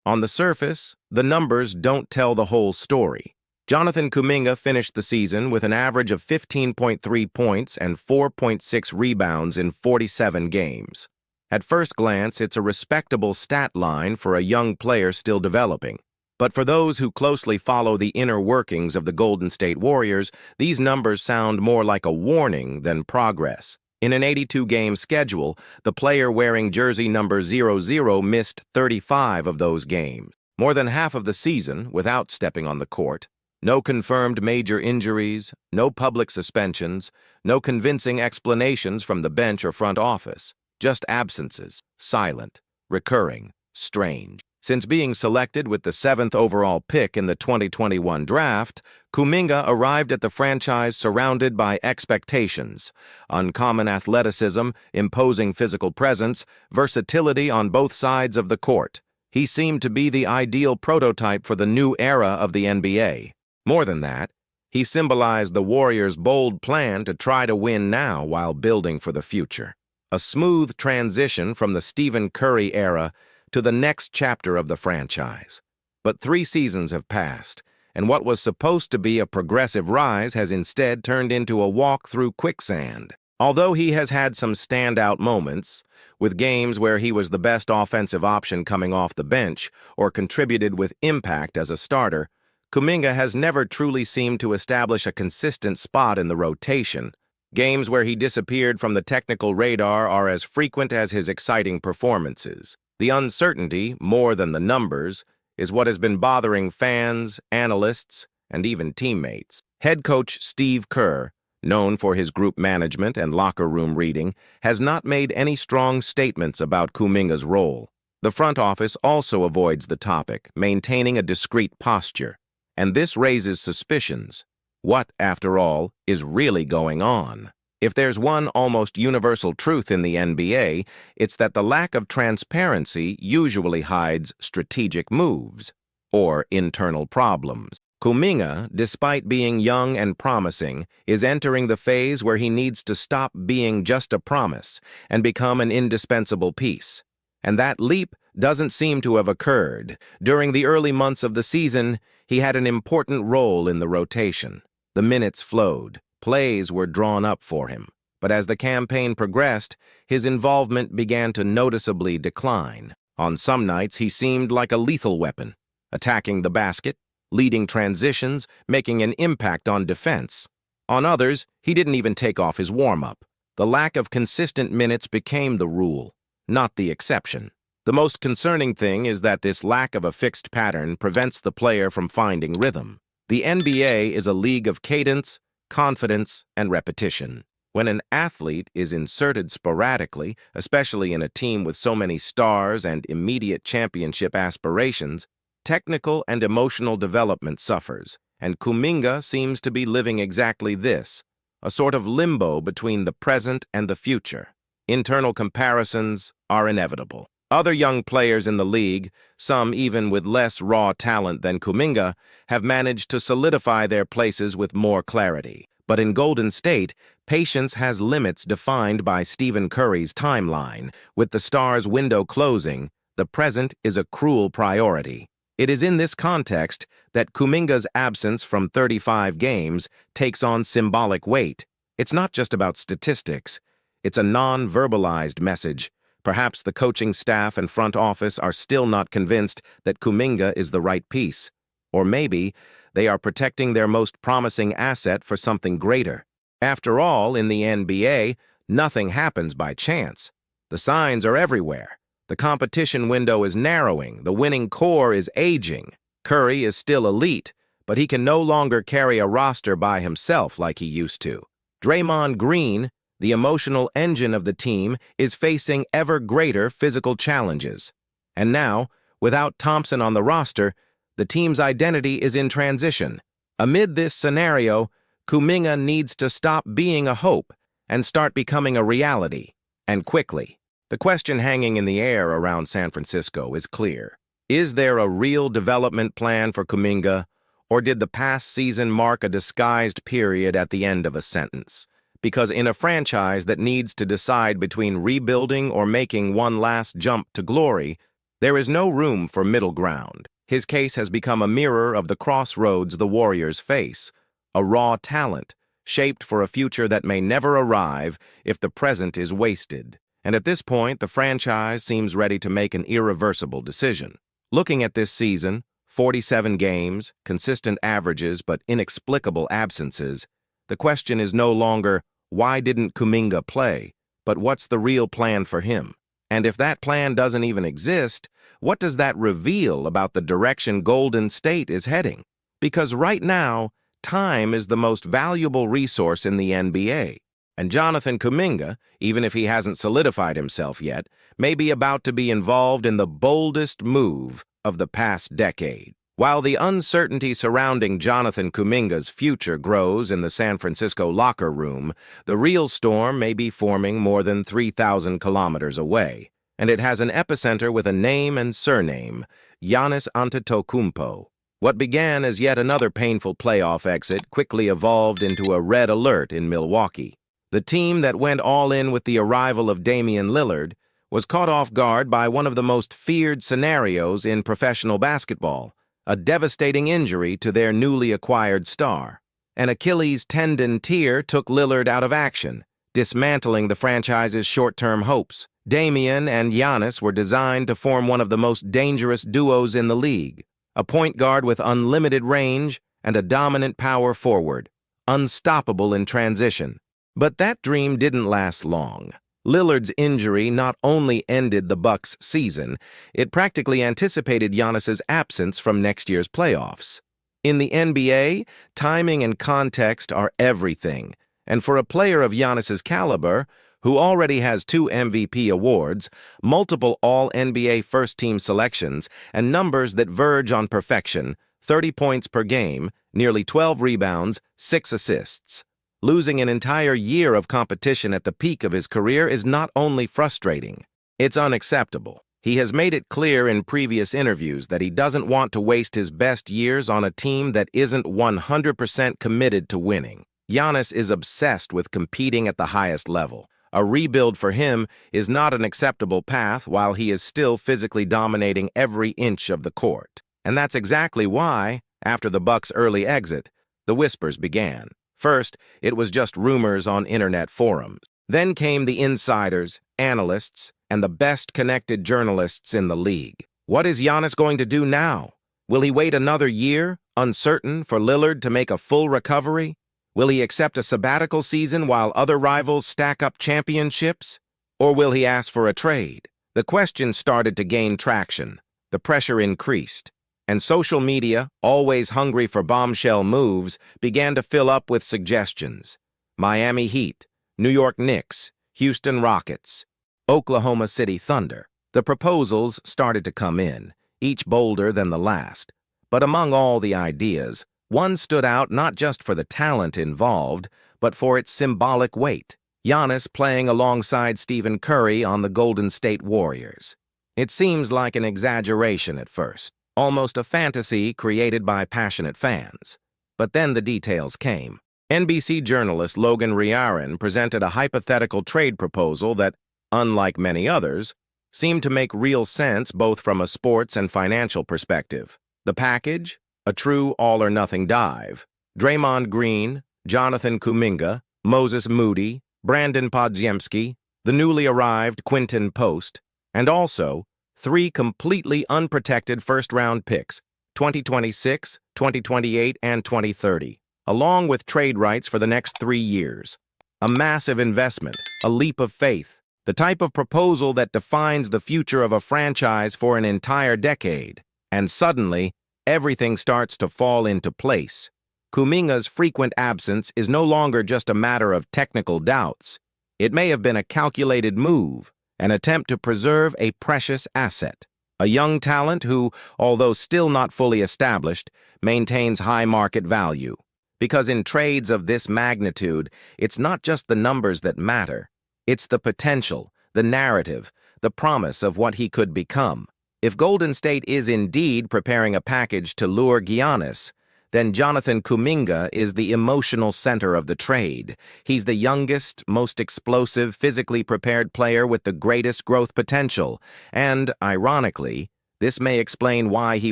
On the surface, the numbers don't tell the whole story. Jonathan Kuminga finished the season with an average of 15.3 points and 4.6 rebounds in 47 games. At first glance, it's a respectable stat line for a young player still developing. But for those who closely follow the inner workings of the Golden State Warriors, these numbers sound more like a warning than progress. In an 82-game schedule, the player wearing jersey number 00 missed 35 of those games, more than half of the season without stepping on the court. No confirmed major injuries, no public suspensions, no convincing explanations from the bench or front office. Just absences, silent, recurring, strange. Since being selected with the 7th overall pick in the 2021 draft, Kuminga arrived at the franchise surrounded by expectations: uncommon athleticism, imposing physical presence, versatility on both sides of the court. He seemed to be the ideal prototype for the new era of the NBA. More than that, he symbolized the Warriors' bold plan to try to win now while building for the future. A smooth transition from the Stephen Curry era to the next chapter of the franchise. But 3 seasons have passed, and what was supposed to be a progressive rise has instead turned into a walk through quicksand. Although he has had some standout moments, with games where he was the best offensive option coming off the bench or contributed with impact as a starter, Kuminga has never truly seemed to establish a consistent spot in the rotation. Games where he disappeared from the technical radar are as frequent as his exciting performances. The uncertainty, more than the numbers, is what has been bothering fans, analysts, and even teammates. Head coach Steve Kerr, known for his group management and locker room reading, has not made any strong statements about Kuminga's role. The front office also avoids the topic, maintaining a discreet posture. And this raises suspicions. What, after all, is really going on? If there's one almost universal truth in the NBA, it's that the lack of transparency usually hides strategic moves or internal problems. Kuminga, despite being young and promising, is entering the phase where he needs to stop being just a promise and become an indispensable piece. And that leap doesn't seem to have occurred. During the early months of the season, he had an important role in the rotation. The minutes flowed. Plays were drawn up for him, but as the campaign progressed, his involvement began to noticeably decline. On some nights, he seemed like a lethal weapon, attacking the basket, leading transitions, making an impact on defense. On others, he didn't even take off his warm-up. The lack of consistent minutes became the rule, not the exception. The most concerning thing is that this lack of a fixed pattern prevents the player from finding rhythm. The NBA is a league of cadence, confidence, and repetition. When an athlete is inserted sporadically, especially in a team with so many stars and immediate championship aspirations, technical and emotional development suffers, and Kuminga seems to be living exactly this, a sort of limbo between the present and the future. Internal comparisons are inevitable. Other young players in the league, some even with less raw talent than Kuminga, have managed to solidify their places with more clarity. But in Golden State, patience has limits defined by Stephen Curry's timeline. With the Stars' window closing, the present is a cruel priority. It is in this context that Kuminga's absence from 35 games takes on symbolic weight. It's not just about statistics. It's a non-verbalized message. Perhaps the coaching staff and front office are still not convinced that Kuminga is the right piece. Or maybe they are protecting their most promising asset for something greater. After all, in the NBA, nothing happens by chance. The signs are everywhere. The competition window is narrowing. The winning core is aging. Curry is still elite, but he can no longer carry a roster by himself like he used to. Draymond Green, the emotional engine of the team, is facing ever greater physical challenges. And now, without Thompson on the roster, the team's identity is in transition. Amid this scenario, Kuminga needs to stop being a hope and start becoming a reality, and quickly. The question hanging in the air around San Francisco is clear. Is there a real development plan for Kuminga, or did the past season mark a disguised period at the end of a sentence? Because in a franchise that needs to decide between rebuilding or making one last jump to glory, There is no room for middle ground. His case has become a mirror of the crossroads the Warriors face, a raw talent, shaped for a future that may never arrive if the present is wasted. And at this point, the franchise seems ready to make an irreversible decision. Looking at this season, 47 games, consistent averages but inexplicable absences, the question is no longer, why didn't Kuminga play, but what's the real plan for him? And if that plan doesn't even exist, what does that reveal about the direction Golden State is heading? Because right now, time is the most valuable resource in the NBA. And Jonathan Kuminga, even if he hasn't solidified himself yet, may be about to be involved in the boldest move of the past decade. While the uncertainty surrounding Jonathan Kuminga's future grows in the San Francisco locker room, the real storm may be forming more than 3,000 kilometers away, and it has an epicenter with a name and surname, Giannis Antetokounmpo. What began as yet another painful playoff exit quickly evolved into a red alert in Milwaukee. The team that went all in with the arrival of Damian Lillard was caught off guard by one of the most feared scenarios in professional basketball, a devastating injury to their newly acquired star. An Achilles tendon tear took Lillard out of action, dismantling the franchise's short-term hopes. Damian and Giannis were designed to form one of the most dangerous duos in the league, a point guard with unlimited range and a dominant power forward, unstoppable in transition. But that dream didn't last long. Lillard's injury not only ended the Bucks' season, it practically anticipated Giannis's absence from next year's playoffs. In the NBA, timing and context are everything, and for a player of Giannis's caliber, who already has 2 MVP awards, multiple All-NBA first-team selections, and numbers that verge on perfection, 30 points per game, nearly 12 rebounds, 6 assists. Losing an entire year of competition at the peak of his career is not only frustrating, it's unacceptable. He has made it clear in previous interviews that he doesn't want to waste his best years on a team that isn't 100% committed to winning. Giannis is obsessed with competing at the highest level. A rebuild for him is not an acceptable path while he is still physically dominating every inch of the court. And that's exactly why, after the Bucks' early exit, the whispers began. First, it was just rumors on internet forums. Then came the insiders, analysts, and the best-connected journalists in the league. What is Giannis going to do now? Will he wait another year, uncertain, for Lillard to make a full recovery? Will he accept a sabbatical season while other rivals stack up championships? Or will he ask for a trade? The question started to gain traction. The pressure increased. And social media, always hungry for bombshell moves, began to fill up with suggestions. Miami Heat, New York Knicks, Houston Rockets, Oklahoma City Thunder. The proposals started to come in, each bolder than the last. But among all the ideas, one stood out not just for the talent involved, but for its symbolic weight. Giannis playing alongside Stephen Curry on the Golden State Warriors. It seems like an exaggeration at first. Almost a fantasy created by passionate fans. But then the details came. NBC journalist Logan Riaran presented a hypothetical trade proposal that, unlike many others, seemed to make real sense both from a sports and financial perspective. The package? A true all-or-nothing dive. Draymond Green, Jonathan Kuminga, Moses Moody, Brandon Podziemski, the newly arrived Quinton Post, and also 3 completely unprotected first-round picks, 2026, 2028, and 2030, along with trade rights for the next 3 years. A massive investment, a leap of faith, the type of proposal that defines the future of a franchise for an entire decade. And suddenly, everything starts to fall into place. Kuminga's frequent absence is no longer just a matter of technical doubts. It may have been a calculated move, an attempt to preserve a precious asset. A young talent who, although still not fully established, maintains high market value. Because in trades of this magnitude, it's not just the numbers that matter. It's the potential, the narrative, the promise of what he could become. If Golden State is indeed preparing a package to lure Giannis, then Jonathan Kuminga is the emotional center of the trade. He's the youngest, most explosive, physically prepared player with the greatest growth potential. And, ironically, this may explain why he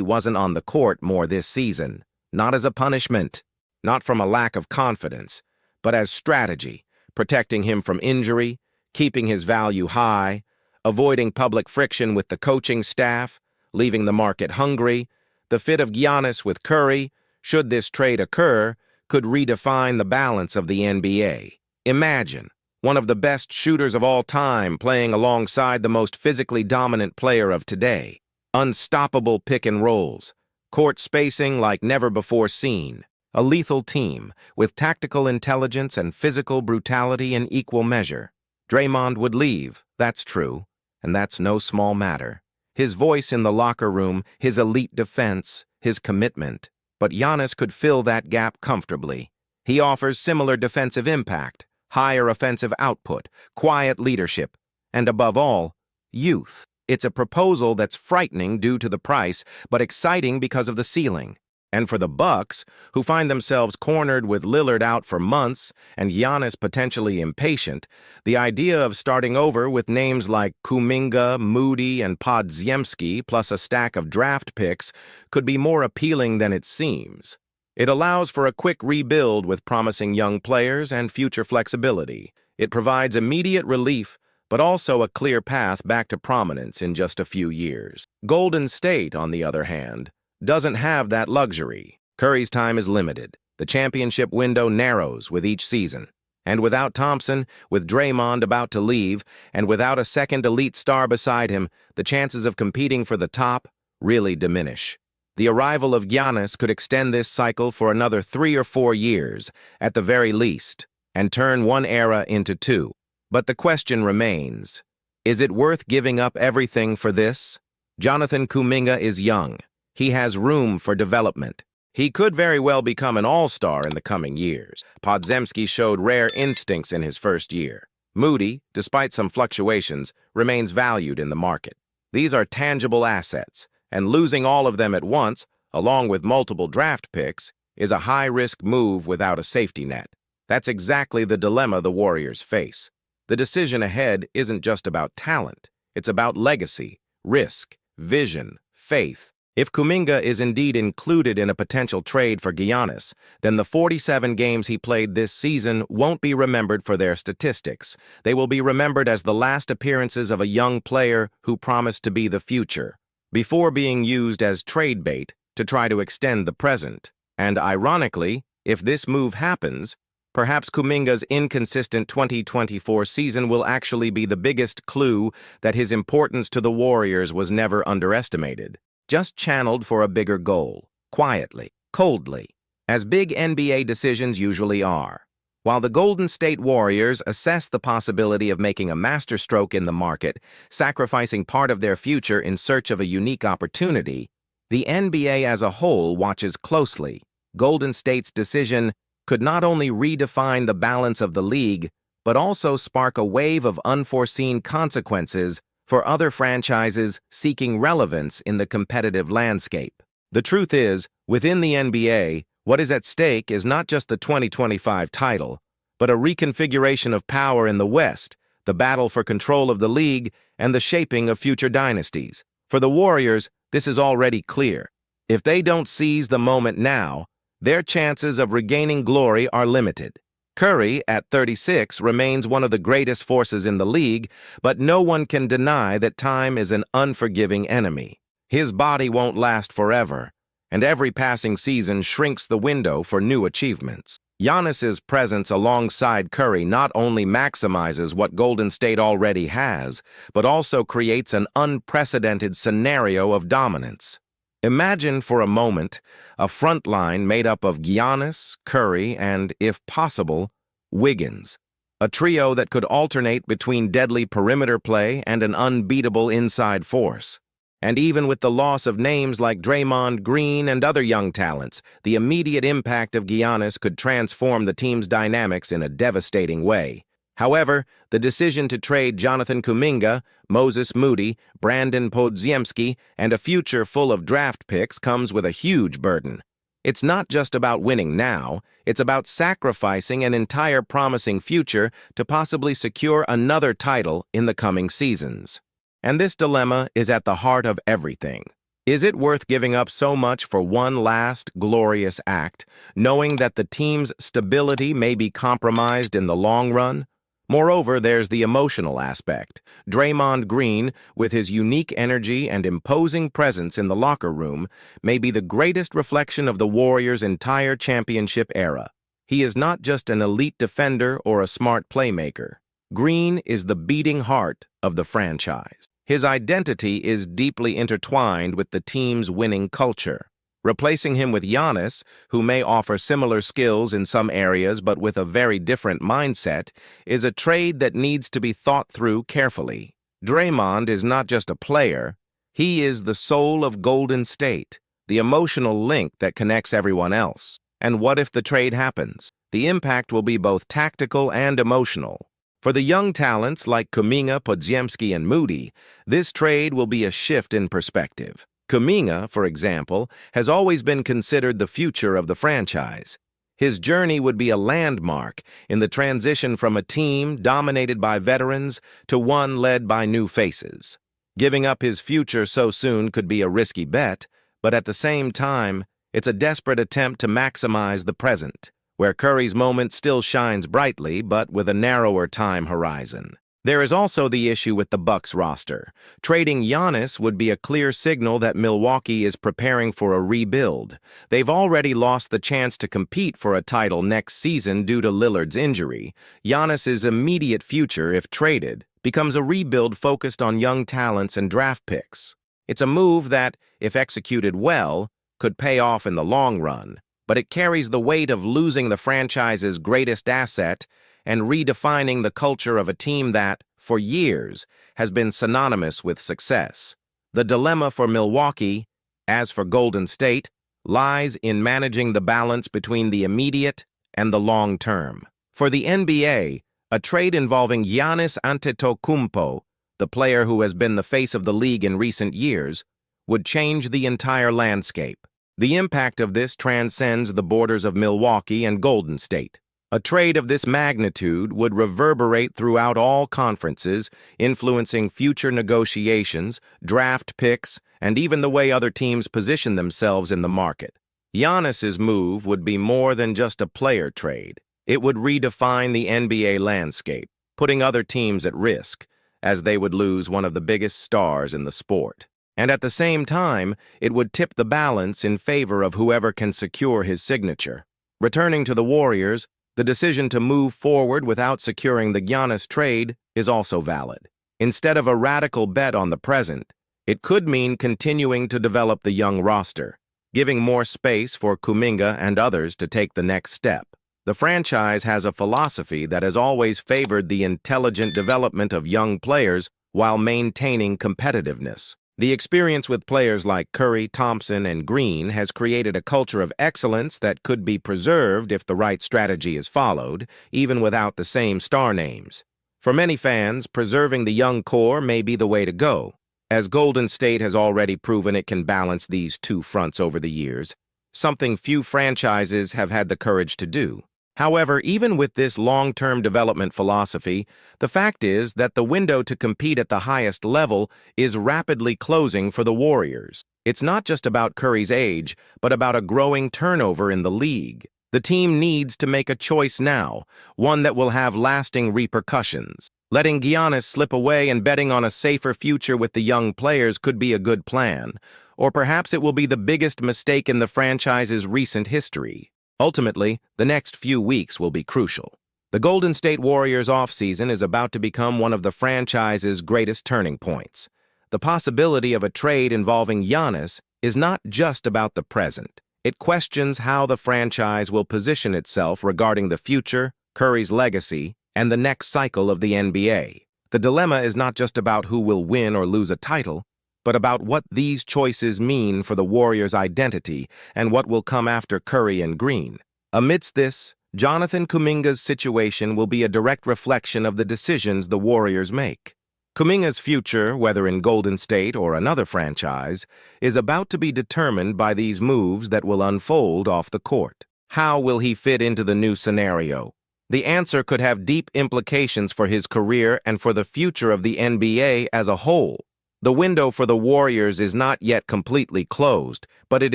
wasn't on the court more this season. Not as a punishment, not from a lack of confidence, but as strategy, protecting him from injury, keeping his value high, avoiding public friction with the coaching staff, leaving the market hungry. The fit of Giannis with Curry, should this trade occur, could redefine the balance of the NBA. Imagine one of the best shooters of all time playing alongside the most physically dominant player of today. Unstoppable pick and rolls, court spacing like never before seen, a lethal team with tactical intelligence and physical brutality in equal measure. Draymond would leave, that's true, and that's no small matter. His voice in the locker room, his elite defense, his commitment. But Giannis could fill that gap comfortably. He offers similar defensive impact, higher offensive output, quiet leadership, and above all, youth. It's a proposal that's frightening due to the price, but exciting because of the ceiling. And for the Bucks, who find themselves cornered with Lillard out for months and Giannis potentially impatient, the idea of starting over with names like Kuminga, Moody, and Podziemski plus a stack of draft picks could be more appealing than it seems. It allows for a quick rebuild with promising young players and future flexibility. It provides immediate relief, but also a clear path back to prominence in just a few years. Golden State, on the other hand, doesn't have that luxury. Curry's time is limited. The championship window narrows with each season. And without Thompson, with Draymond about to leave, and without a second elite star beside him, the chances of competing for the top really diminish. The arrival of Giannis could extend this cycle for another 3 or 4 years, at the very least, and turn one era into two. But the question remains, is it worth giving up everything for this? Jonathan Kuminga is young. He has room for development. He could very well become an all-star in the coming years. Podziemski showed rare instincts in his first year. Moody, despite some fluctuations, remains valued in the market. These are tangible assets, and losing all of them at once, along with multiple draft picks, is a high-risk move without a safety net. That's exactly the dilemma the Warriors face. The decision ahead isn't just about talent. It's about legacy, risk, vision, faith. If Kuminga is indeed included in a potential trade for Giannis, then the 47 games he played this season won't be remembered for their statistics. They will be remembered as the last appearances of a young player who promised to be the future, before being used as trade bait to try to extend the present. And ironically, if this move happens, perhaps Kuminga's inconsistent 2024 season will actually be the biggest clue that his importance to the Warriors was never underestimated. Just channeled for a bigger goal, quietly, coldly, as big NBA decisions usually are. While the Golden State Warriors assess the possibility of making a masterstroke in the market, sacrificing part of their future in search of a unique opportunity, the NBA as a whole watches closely. Golden State's decision could not only redefine the balance of the league, but also spark a wave of unforeseen consequences for other franchises seeking relevance in the competitive landscape. The truth is, within the NBA, what is at stake is not just the 2025 title, but a reconfiguration of power in the West, the battle for control of the league, and the shaping of future dynasties. For the Warriors, this is already clear. If they don't seize the moment now, their chances of regaining glory are limited. Curry, at 36, remains one of the greatest forces in the league, but no one can deny that time is an unforgiving enemy. His body won't last forever, and every passing season shrinks the window for new achievements. Giannis's presence alongside Curry not only maximizes what Golden State already has, but also creates an unprecedented scenario of dominance. Imagine for a moment a front line made up of Giannis, Curry, and, if possible, Wiggins. A trio that could alternate between deadly perimeter play and an unbeatable inside force. And even with the loss of names like Draymond Green and other young talents, the immediate impact of Giannis could transform the team's dynamics in a devastating way. However, the decision to trade Jonathan Kuminga, Moses Moody, Brandon Podziemski, and a future full of draft picks comes with a huge burden. It's not just about winning now, it's about sacrificing an entire promising future to possibly secure another title in the coming seasons. And this dilemma is at the heart of everything. Is it worth giving up so much for one last glorious act, knowing that the team's stability may be compromised in the long run? Moreover, there's the emotional aspect. Draymond Green, with his unique energy and imposing presence in the locker room, may be the greatest reflection of the Warriors' entire championship era. He is not just an elite defender or a smart playmaker. Green is the beating heart of the franchise. His identity is deeply intertwined with the team's winning culture. Replacing him with Giannis, who may offer similar skills in some areas but with a very different mindset, is a trade that needs to be thought through carefully. Draymond is not just a player, he is the soul of Golden State, the emotional link that connects everyone else. And what if the trade happens? The impact will be both tactical and emotional. For the young talents like Kuminga, Podziemski, and Moody, this trade will be a shift in perspective. Kuminga, for example, has always been considered the future of the franchise. His journey would be a landmark in the transition from a team dominated by veterans to one led by new faces. Giving up his future so soon could be a risky bet, but at the same time, it's a desperate attempt to maximize the present, where Curry's moment still shines brightly but with a narrower time horizon. There is also the issue with the Bucks roster. Trading Giannis would be a clear signal that Milwaukee is preparing for a rebuild. They've already lost the chance to compete for a title next season due to Lillard's injury. Giannis's immediate future, if traded, becomes a rebuild focused on young talents and draft picks. It's a move that, if executed well, could pay off in the long run, but it carries the weight of losing the franchise's greatest asset and redefining the culture of a team that, for years, has been synonymous with success. The dilemma for Milwaukee, as for Golden State, lies in managing the balance between the immediate and the long term. For the NBA, a trade involving Giannis Antetokounmpo, the player who has been the face of the league in recent years, would change the entire landscape. The impact of this transcends the borders of Milwaukee and Golden State. A trade of this magnitude would reverberate throughout all conferences, influencing future negotiations, draft picks, and even the way other teams position themselves in the market. Giannis's move would be more than just a player trade. It would redefine the NBA landscape, putting other teams at risk, as they would lose one of the biggest stars in the sport. And at the same time, it would tip the balance in favor of whoever can secure his signature. Returning to the Warriors, the decision to move forward without securing the Giannis trade is also valid. Instead of a radical bet on the present, it could mean continuing to develop the young roster, giving more space for Kuminga and others to take the next step. The franchise has a philosophy that has always favored the intelligent development of young players while maintaining competitiveness. The experience with players like Curry, Thompson, and Green has created a culture of excellence that could be preserved if the right strategy is followed, even without the same star names. For many fans, preserving the young core may be the way to go, as Golden State has already proven it can balance these two fronts over the years, something few franchises have had the courage to do. However, even with this long-term development philosophy, the fact is that the window to compete at the highest level is rapidly closing for the Warriors. It's not just about Curry's age, but about a growing turnover in the league. The team needs to make a choice now, one that will have lasting repercussions. Letting Giannis slip away and betting on a safer future with the young players could be a good plan, or perhaps it will be the biggest mistake in the franchise's recent history. Ultimately, the next few weeks will be crucial. The Golden State Warriors offseason is about to become one of the franchise's greatest turning points. The possibility of a trade involving Giannis is not just about the present. It questions how the franchise will position itself regarding the future, Curry's legacy, and the next cycle of the NBA. The dilemma is not just about who will win or lose a title, but about what these choices mean for the Warriors' identity and what will come after Curry and Green. Amidst this, Jonathan Kuminga's situation will be a direct reflection of the decisions the Warriors make. Kuminga's future, whether in Golden State or another franchise, is about to be determined by these moves that will unfold off the court. How will he fit into the new scenario? The answer could have deep implications for his career and for the future of the NBA as a whole. The window for the Warriors is not yet completely closed, but it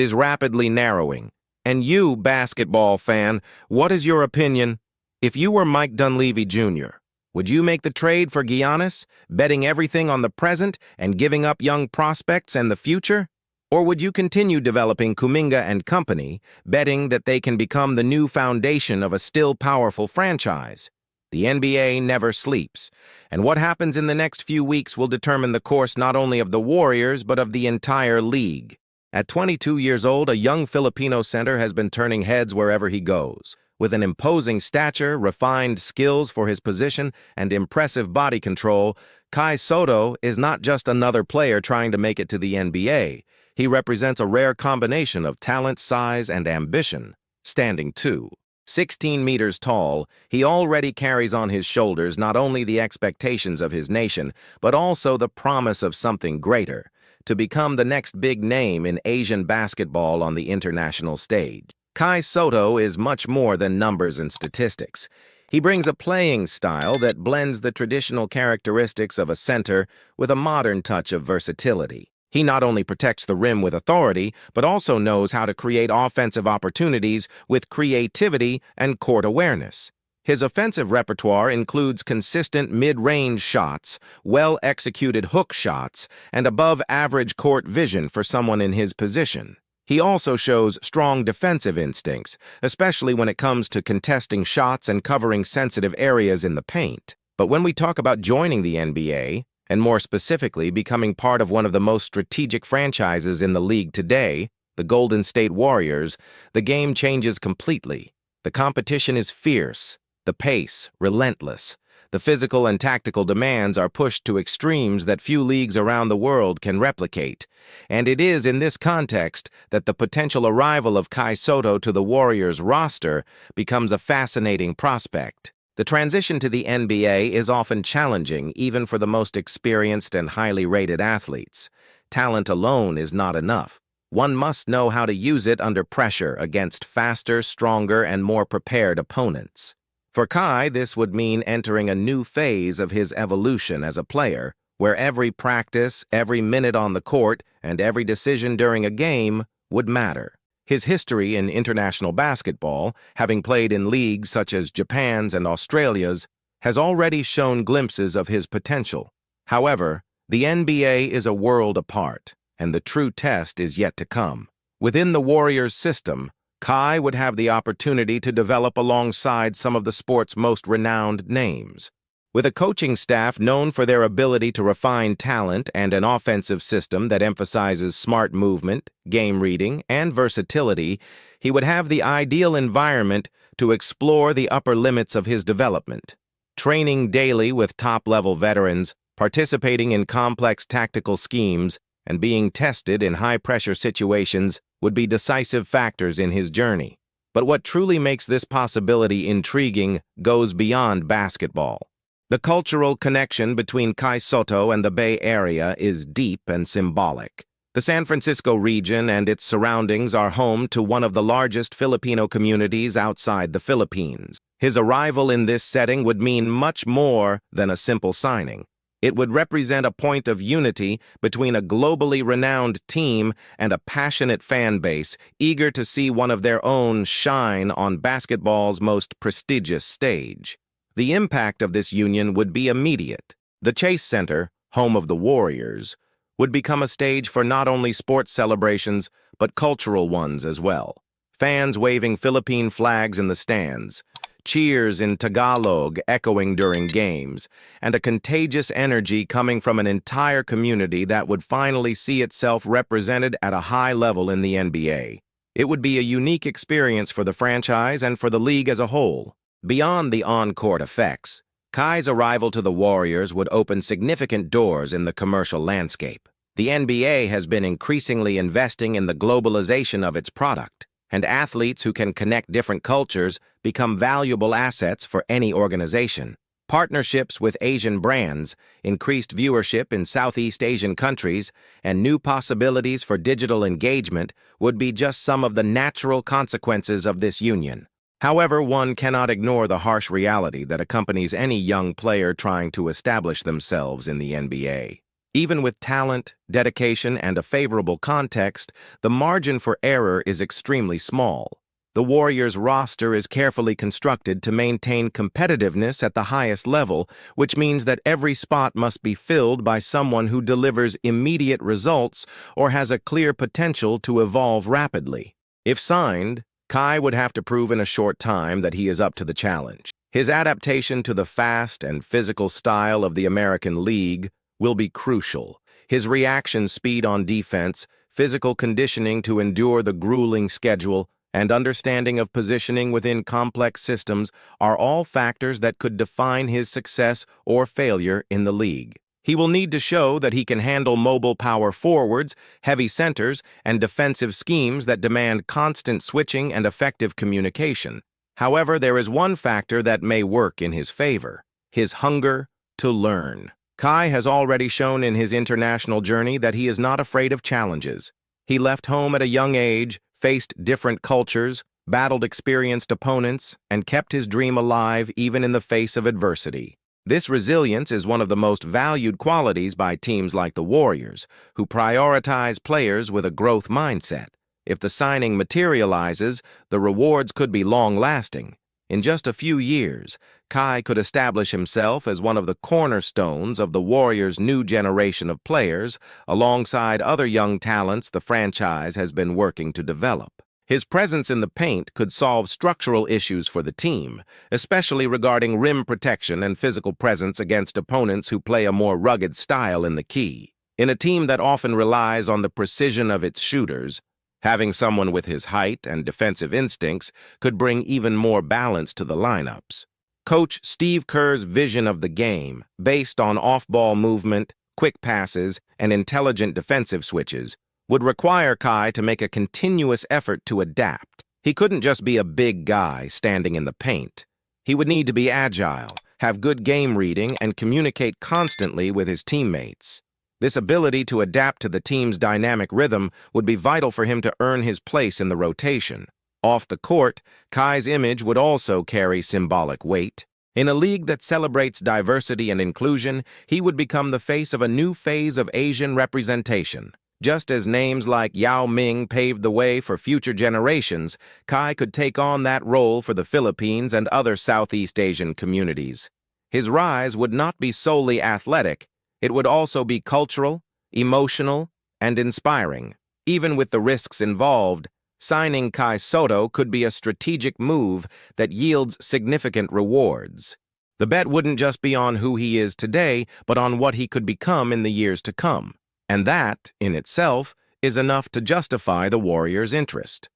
is rapidly narrowing. And you, basketball fan, what is your opinion? If you were Mike Dunleavy Jr., would you make the trade for Giannis, betting everything on the present and giving up young prospects and the future? Or would you continue developing Kuminga and company, betting that they can become the new foundation of a still powerful franchise? The NBA never sleeps, and what happens in the next few weeks will determine the course not only of the Warriors but of the entire league. At 22 years old, a young Filipino center has been turning heads wherever he goes. With an imposing stature, refined skills for his position, and impressive body control, Sotto is not just another player trying to make it to the NBA. He represents a rare combination of talent, size, and ambition. Standing 16 meters tall, he already carries on his shoulders not only the expectations of his nation, but also the promise of something greater, to become the next big name in Asian basketball on the international stage. Sotto is much more than numbers and statistics. He brings a playing style that blends the traditional characteristics of a center with a modern touch of versatility. He not only protects the rim with authority, but also knows how to create offensive opportunities with creativity and court awareness. His offensive repertoire includes consistent mid-range shots, well-executed hook shots, and above-average court vision for someone in his position. He also shows strong defensive instincts, especially when it comes to contesting shots and covering sensitive areas in the paint. But when we talk about joining the NBA, and more specifically becoming part of one of the most strategic franchises in the league today, the Golden State Warriors, the game changes completely. The competition is fierce, the pace relentless. The physical and tactical demands are pushed to extremes that few leagues around the world can replicate. And it is in this context that the potential arrival of Sotto to the Warriors roster becomes a fascinating prospect. The transition to the NBA is often challenging, even for the most experienced and highly rated athletes. Talent alone is not enough. One must know how to use it under pressure against faster, stronger, and more prepared opponents. For this would mean entering a new phase of his evolution as a player, where every practice, every minute on the court, and every decision during a game would matter. His history in international basketball, having played in leagues such as Japan's and Australia's, has already shown glimpses of his potential. However, the NBA is a world apart, and the true test is yet to come. Within the Warriors system, would have the opportunity to develop alongside some of the sport's most renowned names. With a coaching staff known for their ability to refine talent and an offensive system that emphasizes smart movement, game reading, and versatility, he would have the ideal environment to explore the upper limits of his development. Training daily with top-level veterans, participating in complex tactical schemes, and being tested in high-pressure situations would be decisive factors in his journey. But what truly makes this possibility intriguing goes beyond basketball. The cultural connection between Sotto and the Bay Area is deep and symbolic. The San Francisco region and its surroundings are home to one of the largest Filipino communities outside the Philippines. His arrival in this setting would mean much more than a simple signing. It would represent a point of unity between a globally renowned team and a passionate fan base eager to see one of their own shine on basketball's most prestigious stage. The impact of this union would be immediate. The Chase Center, home of the Warriors, would become a stage for not only sports celebrations, but cultural ones as well. Fans waving Philippine flags in the stands, cheers in Tagalog echoing during games, and a contagious energy coming from an entire community that would finally see itself represented at a high level in the NBA. It would be a unique experience for the franchise and for the league as a whole. Beyond the on-court effects, Kai's arrival to the Warriors would open significant doors in the commercial landscape. The NBA has been increasingly investing in the globalization of its product, and athletes who can connect different cultures become valuable assets for any organization. Partnerships with Asian brands, increased viewership in Southeast Asian countries, and new possibilities for digital engagement would be just some of the natural consequences of this union. However, one cannot ignore the harsh reality that accompanies any young player trying to establish themselves in the NBA. Even with talent, dedication, and a favorable context, the margin for error is extremely small. The Warriors' roster is carefully constructed to maintain competitiveness at the highest level, which means that every spot must be filled by someone who delivers immediate results or has a clear potential to evolve rapidly. If signed, Kai would have to prove in a short time that he is up to the challenge. His adaptation to the fast and physical style of the American League will be crucial. His reaction speed on defense, physical conditioning to endure the grueling schedule, and understanding of positioning within complex systems are all factors that could define his success or failure in the league. He will need to show that he can handle mobile power forwards, heavy centers, and defensive schemes that demand constant switching and effective communication. However, there is one factor that may work in his favor: his hunger to learn. Kai has already shown in his international journey that he is not afraid of challenges. He left home at a young age, faced different cultures, battled experienced opponents, and kept his dream alive even in the face of adversity. This resilience is one of the most valued qualities by teams like the Warriors, who prioritize players with a growth mindset. If the signing materializes, the rewards could be long-lasting. In just a few years, Kai could establish himself as one of the cornerstones of the Warriors' new generation of players, alongside other young talents the franchise has been working to develop. His presence in the paint could solve structural issues for the team, especially regarding rim protection and physical presence against opponents who play a more rugged style in the key. In a team that often relies on the precision of its shooters, having someone with his height and defensive instincts could bring even more balance to the lineups. Coach Steve Kerr's vision of the game, based on off-ball movement, quick passes, and intelligent defensive switches, would require Kai to make a continuous effort to adapt. He couldn't just be a big guy standing in the paint. He would need to be agile, have good game reading, and communicate constantly with his teammates. This ability to adapt to the team's dynamic rhythm would be vital for him to earn his place in the rotation. Off the court, Kai's image would also carry symbolic weight. In a league that celebrates diversity and inclusion, he would become the face of a new phase of Asian representation. Just as names like Yao Ming paved the way for future generations, Kai could take on that role for the Philippines and other Southeast Asian communities. His rise would not be solely athletic. It would also be cultural, emotional, and inspiring. Even with the risks involved, signing Kai Sotto could be a strategic move that yields significant rewards. The bet wouldn't just be on who he is today, but on what he could become in the years to come. And that, in itself, is enough to justify the Warriors' interest.